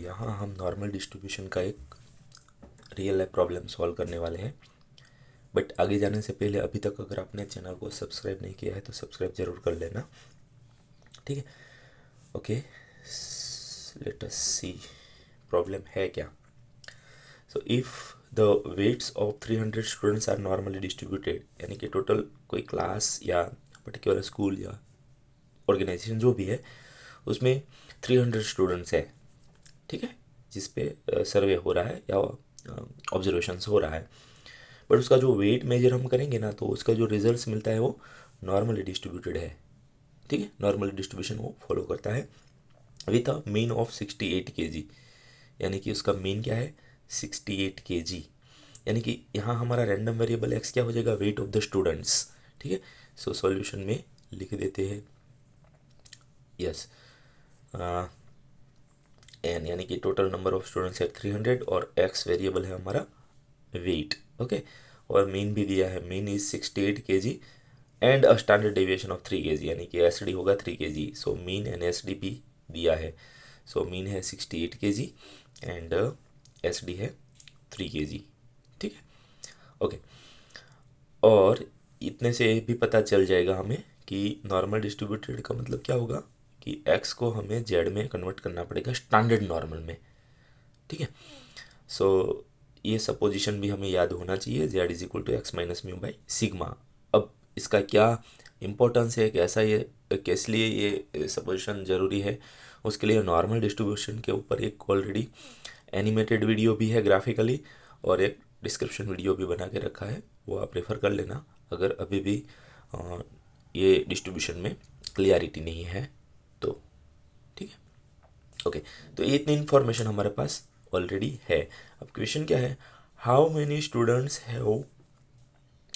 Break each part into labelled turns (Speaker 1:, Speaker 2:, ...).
Speaker 1: यहाँ हम normal distribution का एक रियल लाइफ प्रॉब्लम सॉल्व करने वाले हैं। बट आगे जाने से पहले अभी तक अगर आपने चैनल को सब्सक्राइब नहीं किया है तो सब्सक्राइब ज़रूर कर लेना, ठीक है। Okay, let us see problem है क्या। So if the weights of 300 students are normally distributed, यानी कि टोटल कोई क्लास या पर्टिकुलर स्कूल या ऑर्गेनाइजेशन जो भी है उसमें 300 स्टूडेंट्स है, ठीक है, जिस पे सर्वे हो रहा है या ऑब्जर्वेशंस हो रहा है। बट उसका जो वेट मेजर हम करेंगे ना तो उसका जो रिजल्ट्स मिलता है वो नॉर्मली डिस्ट्रीब्यूटेड है, ठीक है। नॉर्मल डिस्ट्रीब्यूशन वो फॉलो करता है with a mean of 68 kg, यानी कि उसका मीन क्या है 68 kg। यानी कि यहाँ हमारा रैंडम वेरिएबल एक्स क्या हो जाएगा, वेट ऑफ द स्टूडेंट्स, ठीक है। सो सॉल्यूशन में लिख देते हैं यस एन, यानी कि टोटल नंबर ऑफ स्टूडेंट्स है 300 और एक्स वेरिएबल है हमारा वेट, ओके। और मीन भी दिया है, mean is 68 kg and a standard deviation of 3 kg, यानी कि एस डी होगा 3 kg। So mean and S D भी दिया है। सो मीन है 68 kg एंड एस डी है 3 kg, ठीक है, ओके। और इतने से भी पता चल जाएगा हमें कि नॉर्मल डिस्ट्रीब्यूटेड का मतलब क्या होगा कि एक्स को हमें जेड में कन्वर्ट करना पड़ेगा स्टैंडर्ड नॉर्मल में, ठीक है। सो ये सपोजिशन भी हमें याद होना चाहिए, Z is equal to X minus mu by sigma. अब इसका क्या इम्पोर्टेंस है, कैसा ये किस लिए ये सपोजिशन ज़रूरी है, उसके लिए नॉर्मल डिस्ट्रीब्यूशन के ऊपर एक ऑलरेडी एनिमेटेड वीडियो भी है ग्राफिकली और एक डिस्क्रिप्शन वीडियो भी बना के रखा है, वो आप रेफ़र कर लेना अगर अभी भी ये डिस्ट्रीब्यूशन में क्लियरिटी नहीं है तो, ठीक है, ओके। तो ये इतनी इन्फॉर्मेशन हमारे पास ऑलरेडी है। अब क्वेश्चन क्या है, how many students have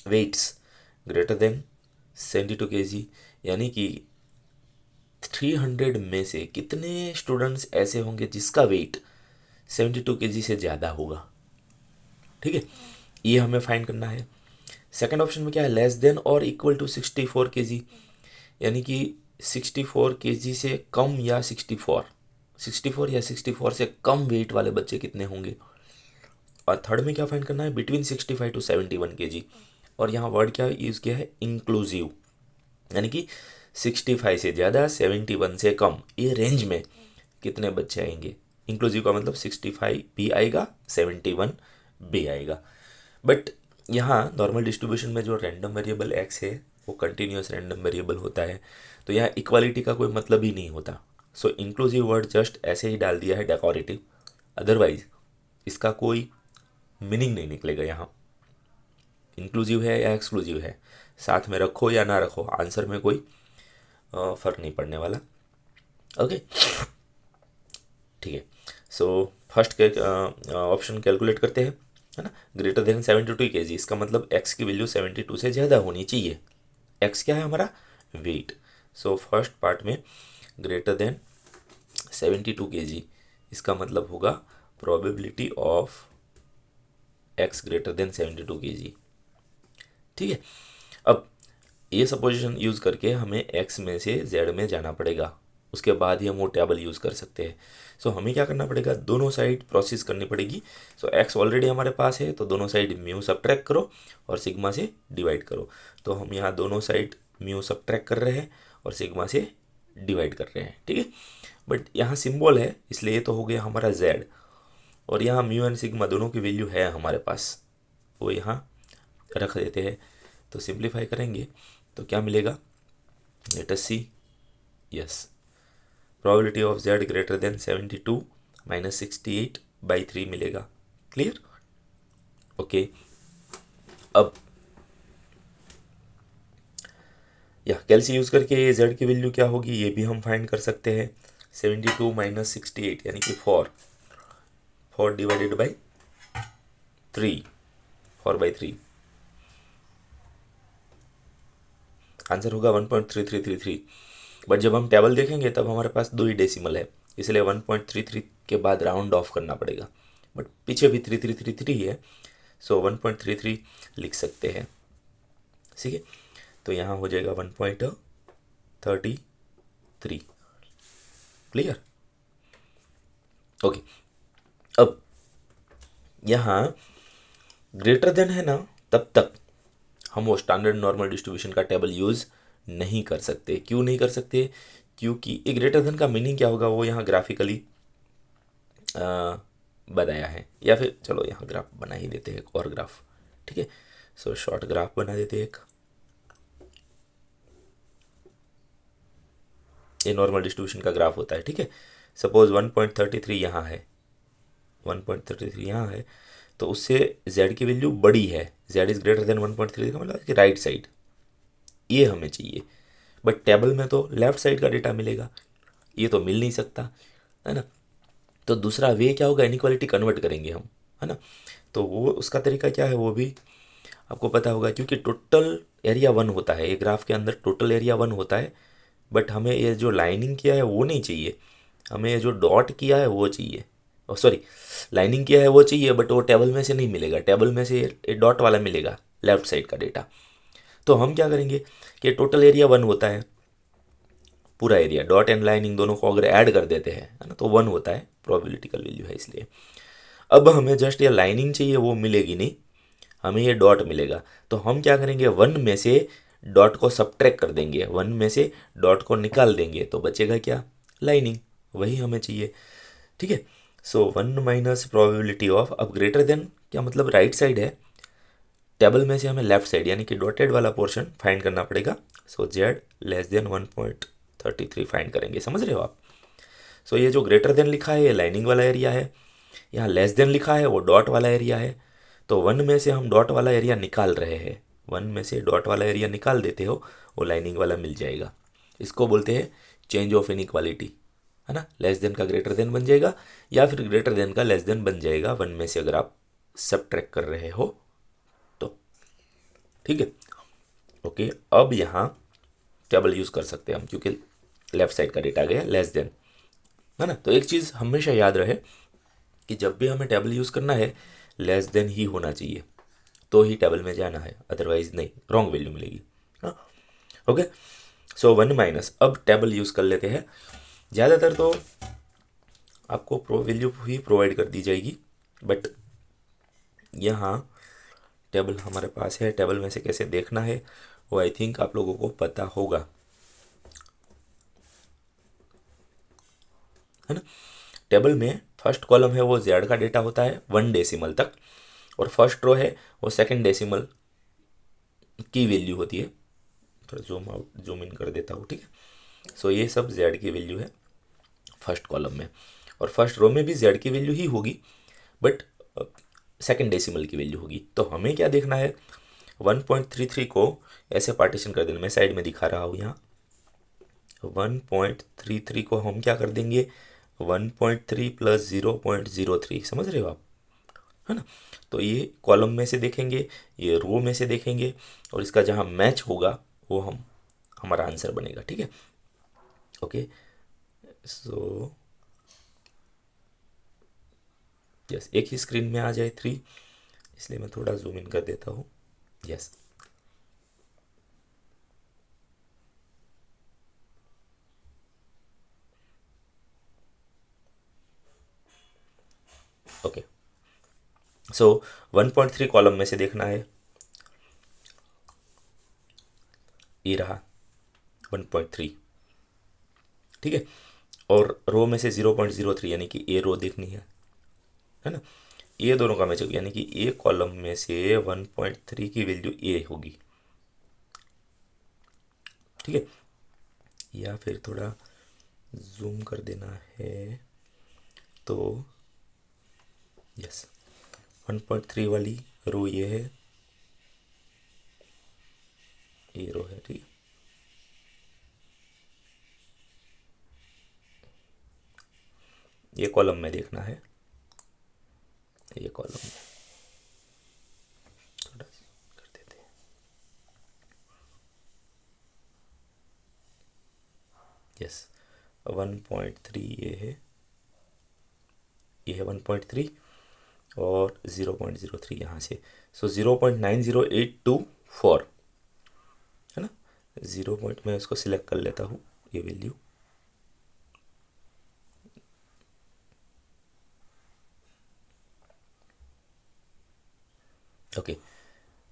Speaker 1: weights greater than 72 kg, यानी कि 300 में से कितने स्टूडेंट्स ऐसे होंगे जिसका वेट 72 kg से ज़्यादा होगा, ठीक है, ये हमें फाइंड करना है। सेकंड ऑप्शन में क्या है, लेस देन और इक्वल टू 64 kg, यानी कि 64 kg से कम या 64 या 64 से कम वेट वाले बच्चे कितने होंगे। और थर्ड में क्या फाइंड करना है, बिटवीन 65 टू 71 kg, और यहाँ वर्ड क्या यूज़ किया है, इंक्लूसिव, यानी कि 65 से ज़्यादा 71 से कम ये रेंज में कितने बच्चे आएंगे। इंक्लूसिव का मतलब 65 भी आएगा 71 भी आएगा। बट यहाँ नॉर्मल डिस्ट्रीब्यूशन में जो रैंडम वेरिएबल एक्स है वो कंटिन्यूस रैंडम वेरिएबल होता है, तो यहाँ इक्वालिटी का कोई मतलब ही नहीं होता। सो इंक्लूसिव वर्ड जस्ट ऐसे ही डाल दिया है डेकोरेटिव, अदरवाइज इसका कोई मीनिंग नहीं निकलेगा। यहाँ इंक्लूसिव है या एक्सक्लूसिव है, साथ में रखो या ना रखो, आंसर में कोई फ़र्क नहीं पड़ने वाला, ओके, ठीक है। सो फर्स्ट के ऑप्शन कैलकुलेट करते हैं, है ना, ग्रेटर देन 72 kg, इसका मतलब x की वैल्यू 72 से ज़्यादा होनी चाहिए। x क्या है हमारा, वेट। सो फर्स्ट पार्ट में ग्रेटर देन 72 kg, इसका मतलब होगा probability of x greater than 72 kg, ठीक है। अब ये सपोजिशन यूज़ करके हमें x में से z में जाना पड़ेगा, उसके बाद ही हम वो टेबल यूज़ कर सकते हैं। सो हमें क्या करना पड़ेगा, दोनों साइड प्रोसेस करनी पड़ेगी। सो x ऑलरेडी हमारे पास है तो दोनों साइड म्यू सब्ट्रैक्ट करो और सिग्मा से डिवाइड करो। तो हम यहाँ दोनों साइड म्यू सब्ट्रैक्ट कर रहे हैं और सिग्मा से डिवाइड कर रहे हैं, ठीक है। बट यहाँ सिंबल है इसलिए ये तो हो गया हमारा z, और यहाँ म्यू एंड सिग्मा दोनों की वैल्यू है हमारे पास, वो यहाँ रख देते हैं। तो सिंप्लीफाई करेंगे तो क्या मिलेगा, let us see, yes, probability of z greater than 72 minus 68/3 मिलेगा, क्लियर, ओके। अब या कैलसी यूज़ करके ये z की वैल्यू क्या होगी ये भी हम फाइंड कर सकते हैं। 72 माइनस 68 यानी कि 4 डिवाइडेड बाई 3, 4/3, आंसर होगा 1.3333। बट जब हम टेबल देखेंगे तब हमारे पास 2 ही डेसिमल है, इसलिए 1.33 के बाद राउंड ऑफ करना पड़ेगा। बट पीछे भी 3333 है, सो 1.33 लिख सकते हैं, ठीक है। तो यहाँ हो जाएगा 1.33, क्लियर, ओके, अब यहाँ ग्रेटर देन है ना, तब तक हम वो स्टैंडर्ड नॉर्मल डिस्ट्रीब्यूशन का टेबल यूज़ नहीं कर सकते। क्यों नहीं कर सकते? क्योंकि ए ग्रेटर देन का मीनिंग क्या होगा वो यहाँ ग्राफिकली बताया है, या फिर चलो यहाँ ग्राफ बना ही देते हैं, एक और ग्राफ, ठीक है। सो शॉर्ट ग्राफ बना देते हैं एक। ये नॉर्मल डिस्ट्रीब्यूशन का ग्राफ होता है, ठीक है। सपोज 1.33 यहाँ है, 1.33 यहाँ है, तो उससे z की वैल्यू बड़ी है, z इज ग्रेटर देन 1.33 का मतलब कि राइट साइड, ये हमें चाहिए। बट टेबल में तो लेफ्ट साइड का डेटा मिलेगा, ये तो मिल नहीं सकता, है ना। तो दूसरा वे क्या होगा, इनइक्वालिटी कन्वर्ट करेंगे हम, है ना। तो वो उसका तरीका क्या है वो भी आपको पता होगा, क्योंकि टोटल एरिया वन होता है, ये ग्राफ के अंदर टोटल एरिया वन होता है। बट हमें ये जो लाइनिंग किया है वो नहीं चाहिए, हमें ये जो डॉट किया है वो चाहिए, सॉरी लाइनिंग किया है वो चाहिए, बट वो टेबल में से नहीं मिलेगा, टेबल में से ये डॉट वाला मिलेगा, लेफ्ट साइड का डेटा। तो हम क्या करेंगे कि टोटल एरिया वन होता है, पूरा एरिया डॉट एंड लाइनिंग दोनों को अगर ऐड कर देते हैं, है ना, तो वन होता है, प्रोबेबिलिटिकल वैल्यू है इसलिए। अब हमें जस्ट ये लाइनिंग चाहिए, वो मिलेगी नहीं, हमें ये डॉट मिलेगा। तो हम क्या करेंगे, वन में से डॉट को सब्ट्रैक्ट कर देंगे, वन में से डॉट को निकाल देंगे, तो बचेगा क्या, लाइनिंग, वही हमें चाहिए, ठीक है। So one minus probability of, अब ग्रेटर देन क्या मतलब राइट साइड है, टेबल में से हमें लेफ्ट साइड यानी कि डॉटेड वाला पोर्शन फाइंड करना पड़ेगा। सो जेड लेस देन 1.33 फाइंड करेंगे, समझ रहे हो आप। सो ये जो ग्रेटर देन लिखा है ये लाइनिंग वाला एरिया है, यहाँ लेस देन लिखा है वो डॉट वाला एरिया है। तो वन में से हम डॉट वाला एरिया निकाल रहे हैं, वन में से डॉट वाला एरिया निकाल देते हो, वो लाइनिंग वाला मिल जाएगा। इसको बोलते हैं चेंज ऑफ इनइक्वालिटी, है ना। लेस देन का ग्रेटर देन बन जाएगा, या फिर ग्रेटर देन का लेस देन बन जाएगा, वन में से अगर आप सब्ट्रैक्ट कर रहे हो तो, ठीक है। ओके, अब यहाँ टेबल यूज़ कर सकते हैं हम, क्योंकि लेफ्ट साइड का डेटा आ गया लेस देन, है ना। तो एक चीज़ हमेशा याद रहे कि जब भी हमें टेबल यूज़ करना है लेस देन ही होना चाहिए, तो ही टेबल में जाना है, अदरवाइज नहीं, रॉन्ग वैल्यू मिलेगी। हाँ, ओके। सो वन माइनस, अब टेबल यूज़ कर लेते हैं। ज़्यादातर तो आपको प्रो वैल्यू ही प्रोवाइड कर दी जाएगी, बट यहाँ टेबल हमारे पास है, टेबल में से कैसे देखना है वो आई थिंक आप लोगों को पता होगा, है ना। टेबल में फर्स्ट कॉलम है वो जेड का डेटा होता है 1 डेसिमल तक, और फर्स्ट रो है वो सेकंड डेसिमल की वैल्यू होती है। थोड़ा जूम आउट जूम इन कर देता हूँ, ठीक है। सो ये सब जेड की वैल्यू है फर्स्ट कॉलम में, और फर्स्ट रो में भी जेड की वैल्यू ही होगी, बट सेकंड डेसिमल की वैल्यू होगी। तो हमें क्या देखना है, 1.33 को ऐसे पार्टीशन कर देना, मैं साइड में दिखा रहा हूँ यहाँ। 1.33 को हम क्या कर देंगे, 1.3 प्लस 0.03, समझ रहे हो आप, है ना। तो ये कॉलम में से देखेंगे, ये रो में से देखेंगे, और इसका जहाँ मैच होगा वो हम हमारा आंसर बनेगा, ठीक है। ओके, सो यस, एक ही स्क्रीन में आ जाए 3, इसलिए मैं थोड़ा जूम इन कर देता हूँ। Yes, okay. सो 1.3 कॉलम में से देखना है, ये रहा 1.3, ठीक है। और रो में से 0.03 यानी कि ए रो देखनी है ना। ये दोनों का मैच होगा, यानी कि ए कॉलम में से 1.3 की वैल्यू ए होगी, ठीक है। या फिर थोड़ा जूम कर देना है तो यस, 1.3 वाली रो ये है, ये रो है, ठीक है। ये कॉलम में देखना है, ये कॉलम में थोड़ा कर देते हैं। यस, 1.3 ये है 1.3, और 0.03 यहाँ से, सो 0.90824, है ना। 0 पॉइंट मैं इसको सिलेक्ट कर लेता हूँ, ये वैल्यू ओके,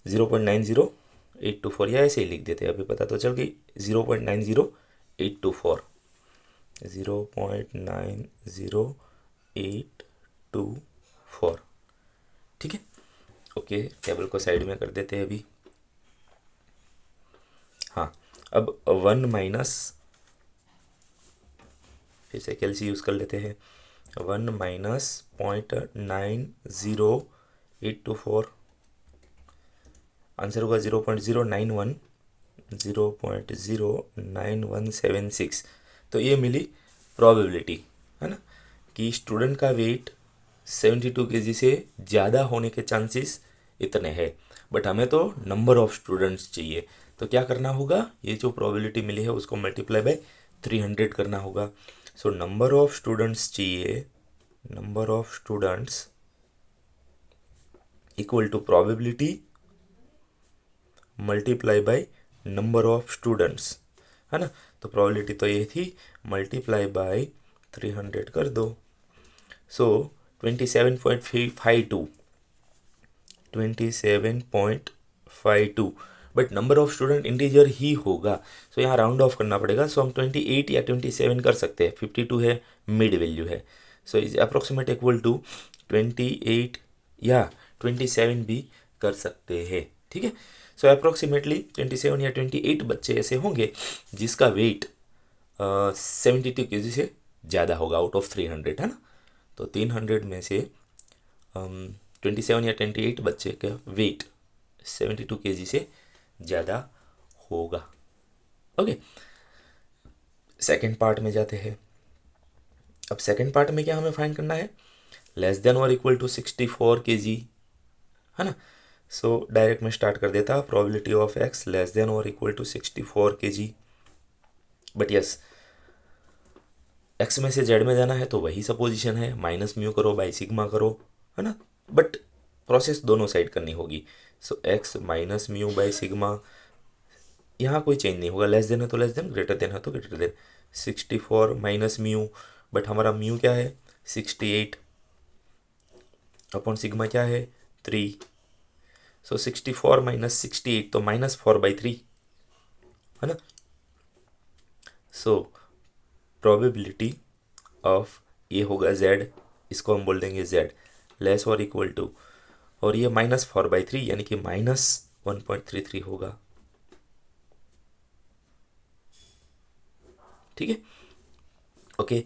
Speaker 1: 0.90824 या ऐसे ही लिख देते हैं, अभी पता तो चल गई। 0.90824, 0.90824, ठीक है। ओके, टेबल को साइड में कर देते हैं अभी। हाँ, अब 1 माइनस, फिर से कैलसी यूज़ कर लेते हैं। 1 माइनस 0.90824, आंसर होगा 0.091, 0.09176। तो ये मिली प्रोबेबिलिटी, है ना, कि स्टूडेंट का वेट 72 केजी से ज़्यादा होने के चांसेस इतने हैं। बट हमें तो नंबर ऑफ स्टूडेंट्स चाहिए, तो क्या करना होगा, ये जो प्रोबेबिलिटी मिली है उसको मल्टीप्लाई बाय 300 करना होगा। सो नंबर ऑफ स्टूडेंट्स चाहिए, number of students equal to probability multiply by number of students, है ना। तो प्रोबेबिलिटी तो ये थी, मल्टीप्लाई बाय 300 कर दो। So 27.52, 27.52, but number of student integer ही होगा, सो यहाँ राउंड ऑफ करना पड़ेगा। सो हम 28 या 27 कर सकते हैं, 52 है मिड वैल्यू है, so is approximate equal to 28 या 27 भी कर सकते हैं, ठीक है। सो अप्रोक्सीमेटली 27 या 28 बच्चे ऐसे होंगे जिसका वेट 72 केजी से ज़्यादा होगा आउट ऑफ 300, है ना। तो 300 में से 27 या 28 बच्चे का वेट 72 केजी से ज़्यादा होगा। ओके, सेकेंड पार्ट में जाते हैं। अब सेकेंड पार्ट में क्या हमें फाइंड करना है, लेस देन और इक्वल टू 64 केजी, है ना। सो डायरेक्ट में स्टार्ट कर देता, probability of X less than और equal to 64 kg. But yes, X में से जेड में जाना है तो वही सपोजिशन है, माइनस म्यू करो बाई सिग्मा करो, है ना। बट प्रोसेस दोनों साइड करनी होगी। So X minus mu by sigma, यहाँ कोई चेंज नहीं होगा, लेस देन है तो लेस देन, ग्रेटर देन है तो greater than. 64 minus mu, but हमारा म्यू क्या है 68, अपॉन सिग्मा क्या है 3। सो 64 माइनस 68 तो -4/3, है ना। सो प्रोबेबिलिटी ऑफ ये होगा z, इसको हम बोल देंगे z, लेस और इक्वल टू, और ये -4/3 यानी कि -1.33 होगा, ठीक है। ओके,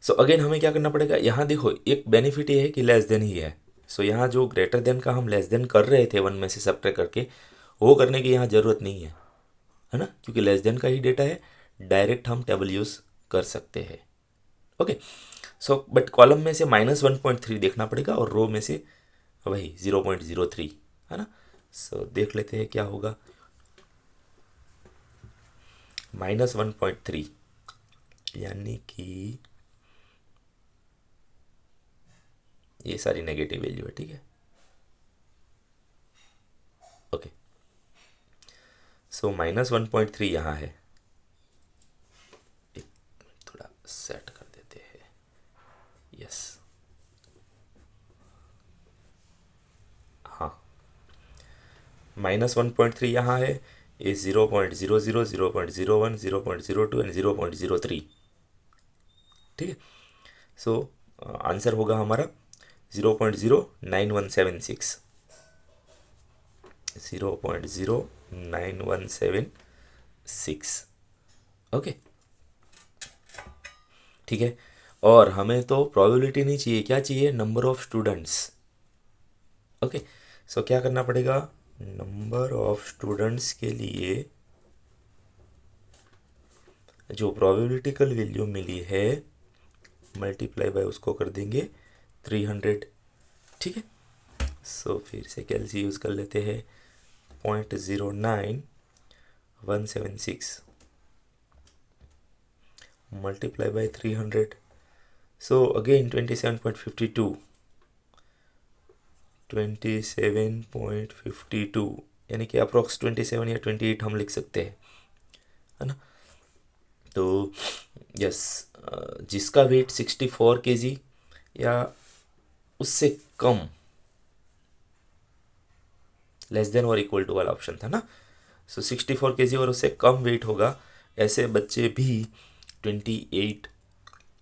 Speaker 1: सो अगेन हमें क्या करना पड़ेगा, यहाँ देखो एक बेनिफिट ये है कि लेस देन ही है। सो यहाँ जो ग्रेटर देन का हम लेस देन कर रहे थे 1 में से सब्ट्रैक्ट करके, वो करने की यहाँ ज़रूरत नहीं है ना, क्योंकि लेस देन का ही डेटा है, डायरेक्ट हम टेबल यूज़ कर सकते हैं। ओके, सो बट कॉलम में से -1.3 देखना पड़ेगा और रो में से वही 0.03, है ना। सो देख लेते हैं क्या होगा, -1.3 यानी कि ये सारी नेगेटिव वैल्यू है, ठीक है। ओके, सो -1.3 यहाँ है, एक थोड़ा सेट कर देते हैं, यस, हाँ, -1.3 यहाँ है, ये 0.00, 0.01, 0.02 एंड 0.03, ठीक है। सो आंसर होगा हमारा 0.09176, 0.09176, ओके, ठीक है। और हमें तो प्रोबेबिलिटी नहीं चाहिए, क्या चाहिए, नंबर ऑफ स्टूडेंट्स। ओके, सो क्या करना पड़ेगा, नंबर ऑफ स्टूडेंट्स के लिए जो प्रोबेबिलिटिकल वैल्यू मिली है मल्टीप्लाई बाय उसको कर देंगे 300, ठीक है। सो फिर से कैलसी यूज़ कर लेते हैं, 0.09176 मल्टीप्लाई बाय 300, सो अगेन 27.52 यानी कि अप्रोक्स 27 या 28 हम लिख सकते हैं, है ना। तो यस, जिसका वेट 64 केजी या उससे कम लेस देन और इक्वल टू वाला ऑप्शन था ना। सो 64 केजी और उससे कम वेट होगा, ऐसे बच्चे भी 28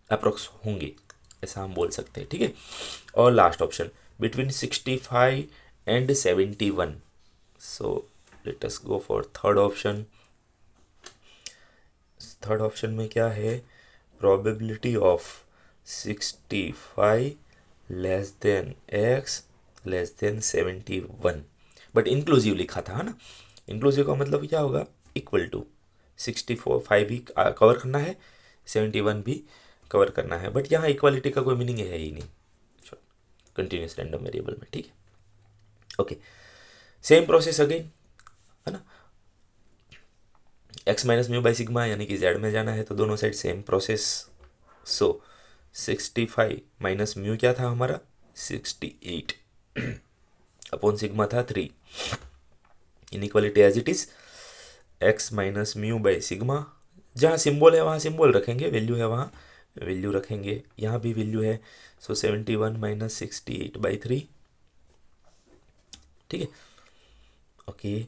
Speaker 1: अप्रोक्स होंगे, ऐसा हम बोल सकते हैं, ठीक है। और last option between 65 and 71। So let us go for third option. Third option में क्या है, probability of 65 less than x less then 71, but inclusive लिखा था, है ना। इंक्लूसिव का मतलब क्या होगा, इक्वल टू 64 भी कवर करना है, 71 भी कवर करना है, बट यहाँ इक्वालिटी का कोई मीनिंग है ही नहीं कंटिन्यूस रैंडम वेरिएबल में, ठीक है। ओके, सेम प्रोसेस अगेन, है ना। X minus mu by sigma यानी कि जेड में जाना है, तो दोनों side same process. So 65 minus mu क्या था हमारा, 68 अपॉन सिग्मा था 3। Inequality as it is, X minus mu by sigma, जहाँ सिंबल है वहाँ सिंबल रखेंगे, वैल्यू है वहाँ वैल्यू रखेंगे, यहाँ भी वैल्यू है। सो 71 माइनस 68/3, ठीक है। ओके,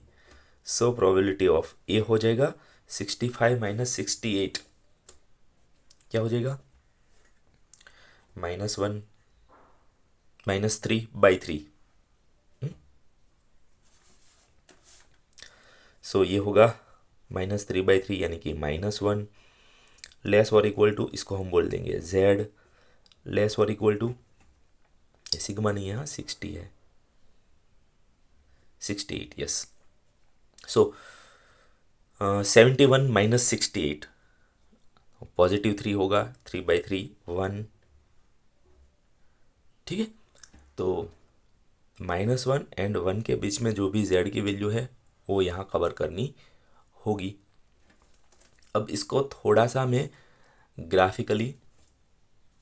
Speaker 1: सो प्रोबेबिलिटी ऑफ ए हो जाएगा 65 माइनस 68, क्या हो जाएगा, -1 -3/3। सो ये होगा -3/3 यानी कि -1 लेस और इक्वल टू, इसको हम बोल देंगे z लेस और इक्वल टू, सिग्मा नहीं है यहाँ 60 है, 68, यस। सो 71 माइनस 68, +3 होगा, 3/3 1, ठीक है। तो -1 एंड 1 के बीच में जो भी z की वैल्यू है वो यहाँ कवर करनी होगी। अब इसको थोड़ा सा मैं ग्राफिकली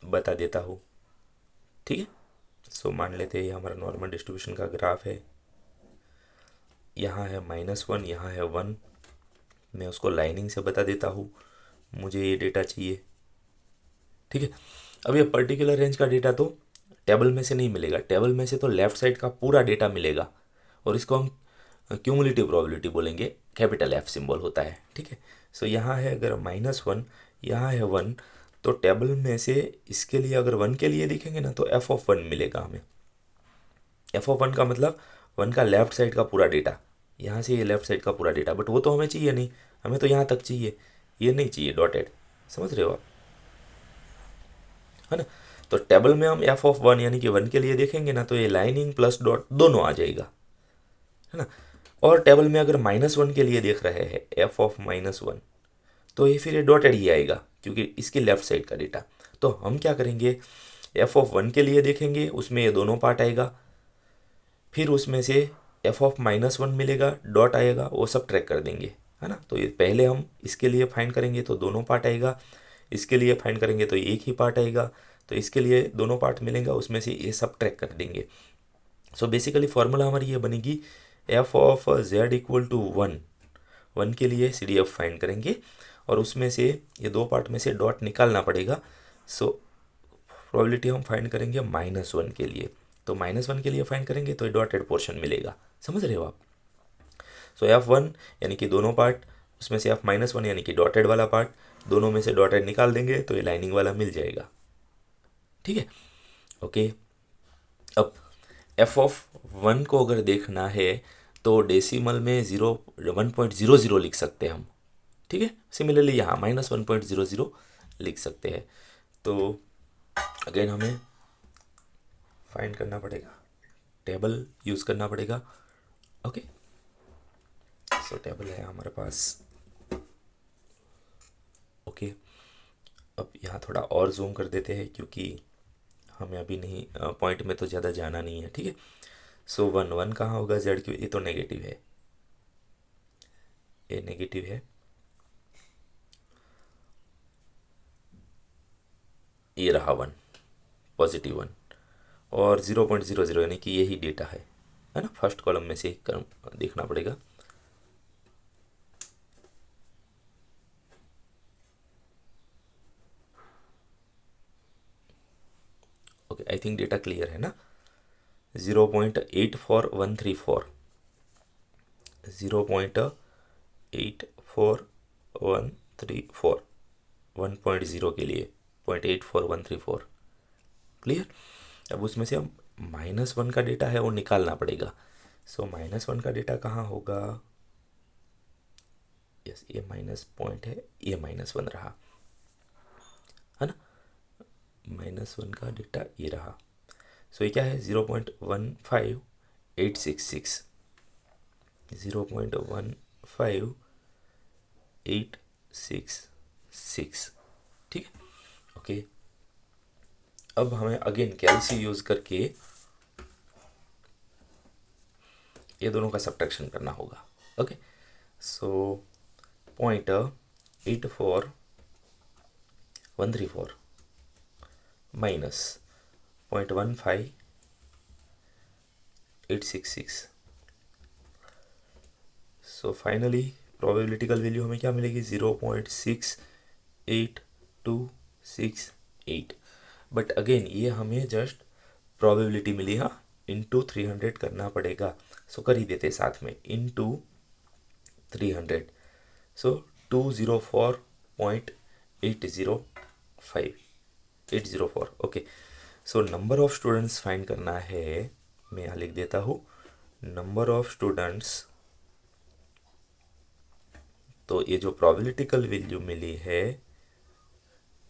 Speaker 1: बता देता हूँ, ठीक है। सो मान लेते हैं ये हमारा नॉर्मल डिस्ट्रीब्यूशन का ग्राफ है, यहाँ है -1, यहाँ है 1। मैं उसको लाइनिंग से बता देता हूँ, मुझे ये डेटा चाहिए, ठीक है। अब ये पर्टिकुलर रेंज का डेटा तो टेबल में से नहीं मिलेगा, टेबल में से तो लेफ्ट साइड का पूरा डेटा मिलेगा, और इसको हम क्यूमुलेटिव प्रोबेबिलिटी बोलेंगे, कैपिटल एफ सिंबल होता है, ठीक है। सो यहाँ है अगर -1, यहाँ है 1, तो टेबल में से इसके लिए अगर 1 के लिए देखेंगे ना तो f(1) मिलेगा हमें। f(1) का मतलब 1 का लेफ्ट साइड का पूरा डेटा, यहाँ से ये लेफ्ट साइड का पूरा डेटा, बट वो तो हमें चाहिए नहीं, हमें तो यहाँ तक चाहिए, ये नहीं चाहिए डॉटेड, समझ रहे हो आप, है ना। तो टेबल में हम f(1) यानी कि 1 के लिए देखेंगे ना तो ये लाइनिंग प्लस डॉट दोनों आ जाएगा, है ना। और टेबल में अगर -1 के लिए देख रहे हैं f(-1), तो ये फिर ये डॉटेड ही आएगा क्योंकि इसके लेफ्ट साइड का डेटा। तो हम क्या करेंगे, f(1) के लिए देखेंगे, उसमें ये दोनों पार्ट आएगा, फिर उसमें से f(-1) मिलेगा, डॉट आएगा, वो सब ट्रैक कर देंगे, है ना। तो ये पहले हम इसके लिए फाइंड करेंगे तो दोनों पार्ट आएगा, इसके लिए फाइंड करेंगे तो एक ही पार्ट आएगा, तो इसके लिए दोनों पार्ट मिलेंगे, उसमें से ये सब ट्रैक कर देंगे। सो बेसिकली फॉर्मूला हमारी ये बनेगी, f(z) इक्वल टू 1 के लिए CDF फाइंड करेंगे, और उसमें से ये दो पार्ट में से डॉट निकालना पड़ेगा। सो प्रोबेबिलिटी हम फाइंड करेंगे -1 के लिए, तो -1 के लिए फाइंड करेंगे तो ये डॉटेड पोर्शन मिलेगा, समझ रहे हो आप। सो f(1) यानी कि दोनों पार्ट, उसमें से f-1 यानी कि डॉटेड वाला पार्ट, दोनों में से डॉटेड निकाल देंगे तो ये लाइनिंग वाला मिल जाएगा, ठीक है। ओके, अब f(1) को अगर देखना है तो डेसिमल में 1.00 लिख सकते हैं हम, ठीक है। सिमिलरली यहाँ -1.00 लिख सकते हैं। तो अगेन हमें फाइंड करना पड़ेगा, टेबल यूज़ करना पड़ेगा, ओके। सो टेबल है हमारे पास, ओके। अब यहाँ थोड़ा और जूम कर देते हैं क्योंकि हमें अभी नहीं पॉइंट में तो ज़्यादा जाना नहीं है, ठीक है। सो 1 कहाँ होगा, जेड की, ये तो नेगेटिव है, ये नेगेटिव है, ये रहा 1 +1, और 0.00 यानी कि यही डेटा है ना। फर्स्ट कॉलम में से देखना पड़ेगा, okay. I think data clear है ना, 0.84134, 0.84134, 1.0 के लिए 0.84134। क्लियर। अब उसमें से हम -1 का डेटा है वो निकालना पड़ेगा। सो -1 का डेटा कहाँ होगा? यस, ये माइनस पॉइंट है, ये -1 रहा है ना। -1 का डेटा ये रहा। सो ये क्या है? 0.15866, 0.15866। ठीक है, ओके। अब हमें अगेन कैलसी यूज करके ये दोनों का सब्ट्रैक्शन करना होगा। ओके, सो 0.84134 माइनस 0.15866। सो फाइनली प्रोबेबिलिटिकल वैल्यू हमें क्या मिलेगी? 0.68268। बट अगेन ये हमें जस्ट प्रोबेबिलिटी मिली, हाँ, इंटू 300 करना पड़ेगा। सो कर ही देते साथ में, into 300। So 204.805, 804। Okay, so number of students find करना है। मैं यहाँ लिख देता हूँ नंबर ऑफ स्टूडेंट्स। तो ये जो प्रोबेबिलिटिकल वैल्यू मिली है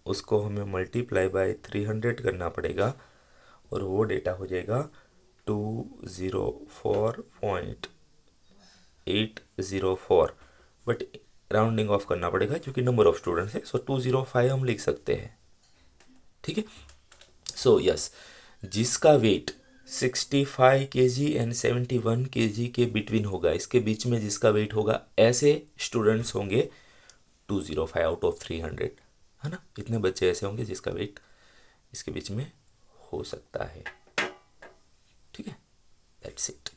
Speaker 1: उसको हमें मल्टीप्लाई बाय 300 करना पड़ेगा और वो डेटा हो जाएगा 204.804। बट राउंडिंग ऑफ करना पड़ेगा क्योंकि नंबर ऑफ स्टूडेंट्स है। सो 205 हम लिख सकते हैं। ठीक है, सो यस, जिसका वेट 65 kg एंड 71 kg के बिटवीन होगा, इसके बीच में जिसका वेट होगा, ऐसे स्टूडेंट्स होंगे 205 आउट ऑफ 300, है ना। इतने बच्चे ऐसे होंगे जिसका वेट इसके बीच में हो सकता है। ठीक है, दैट्स इट।